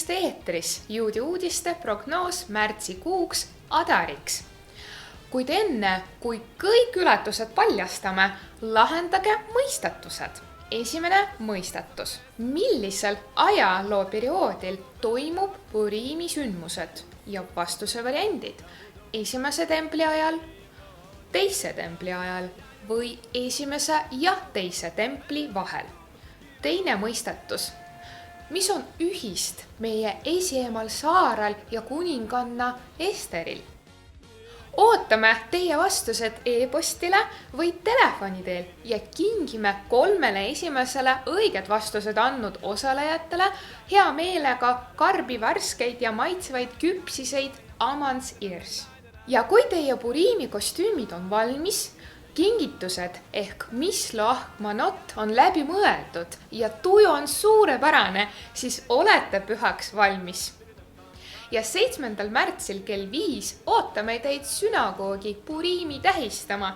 tervist eetris Juudi uudiste prognoos märtsikuuks Adariks. Kuid enne, kui kõik ületused paljastame, lahendage mõistatused. Esimene mõistatus. Millisel ajalooperioodil toimub Puriimi sündmused ja vastuse variandid? Esimese templi ajal, teise templi ajal või esimese ja teise templi vahel? Teine mõistatus. Mis on ühist meie esiemal Saaral ja kuninganna Esteril? Ootame teie vastused e-postile või telefoni teel ja kingime 3 esimesele õiged vastused andnud osalejatele hea meelega karbi värskeid ja maitsevaid küpsiseid Amans Ears. Ja kui teie Puriimi kostüümid on valmis, kingitused ehk Mislo Ahmanot on läbi mõeldud ja tuju on suurepärane, siis olete pühaks valmis. Ja 7. märtsil kell 5 ootame teid sünagoogi Puriimi tähistama.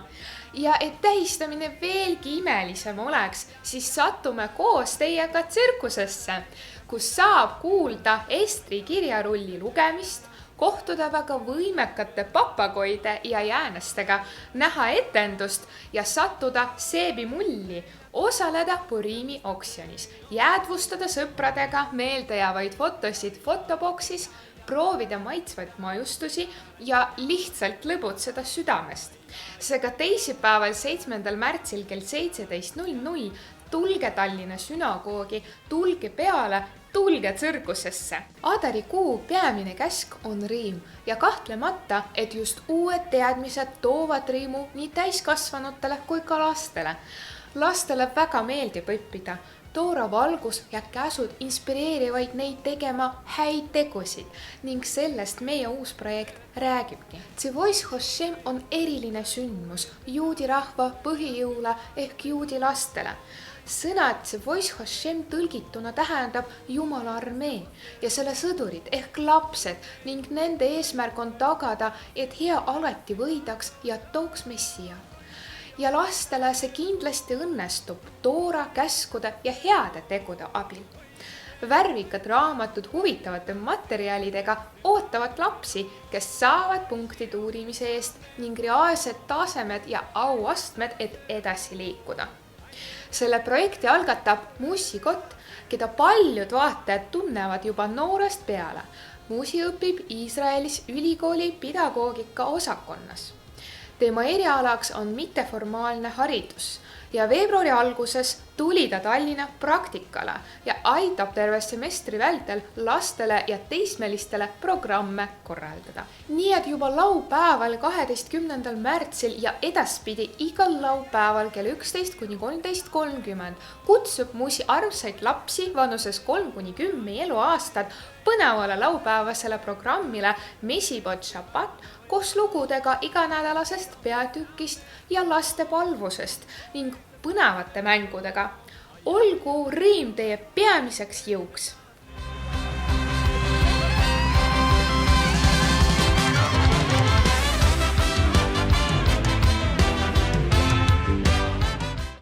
Ja et tähistamine veelgi imelisem oleks, siis satume koos teiega tsirkusesse, kus saab kuulda Estri kirjarulli lugemist, kohtuda väga võimekate papagoide ja jäänestega, näha etendust ja sattuda seebimulli, osaleda Puriimi oksjonis, jäädvustada sõpradega meeldejäävaid fotosid fotoboksis, proovida maitsvaid majustusi ja lihtsalt lõbutseda südamest. Seega teisipäeval 7. märtsil kell 17.00 tulge Tallinna sünagoogi, tulge peale, tulge tsirkusesse. Adari kuu peamine käsk on rõõm ja kahtlemata, et just uued teadmised toovad rõõmu nii täiskasvanutele kui ka lastele. Lastele väga meeldib õppida. Toora valgus ja käsud inspireerivaid neid tegema häid tegusid ning sellest meie uus projekt räägibki. Tsevois Hoshem on eriline sündmus juudi rahva põhijõule ehk juudi lastele. Sõnad Tsevois Hoshem tõlgituna tähendab Jumala armee ja selle sõdurid ehk lapsed ning nende eesmärk on tagada, et hea alati võidaks ja tooks messia. Ja lastele see kindlasti õnnestub Toora käskude ja heade tegude abil. Värvikad raamatud huvitavate materjalidega ootavad lapsi, kes saavad punktid uurimise eest ning reaalsed tasemed ja auastmed, et edasi liikuda. Selle projekti algatab Musikott, keda paljud vaatajad tunnevad juba noorest peale. Musi õpib Iisraelis ülikooli pedagoogika osakonnas. Tema erialaks on mitteformaalne haridus ja veebruari alguses tuli ta Tallinna praktikale ja aitab terve semestri vältel lastele ja teismelistele programme korraldada. Nii et juba laupäeval 12. märtsil ja edaspidi igal laupäeval kell 11 kuni 13.30 kutsub Musi armsaid lapsi vanuses 3–10 eluaastad põnevale laupäevasele programmile Mesibot Shabbat koos lugudega iganädalasest peatükist ja laste palvusest ning põnevate mängudega. Olgu rõõm teie peamiseks jõuks!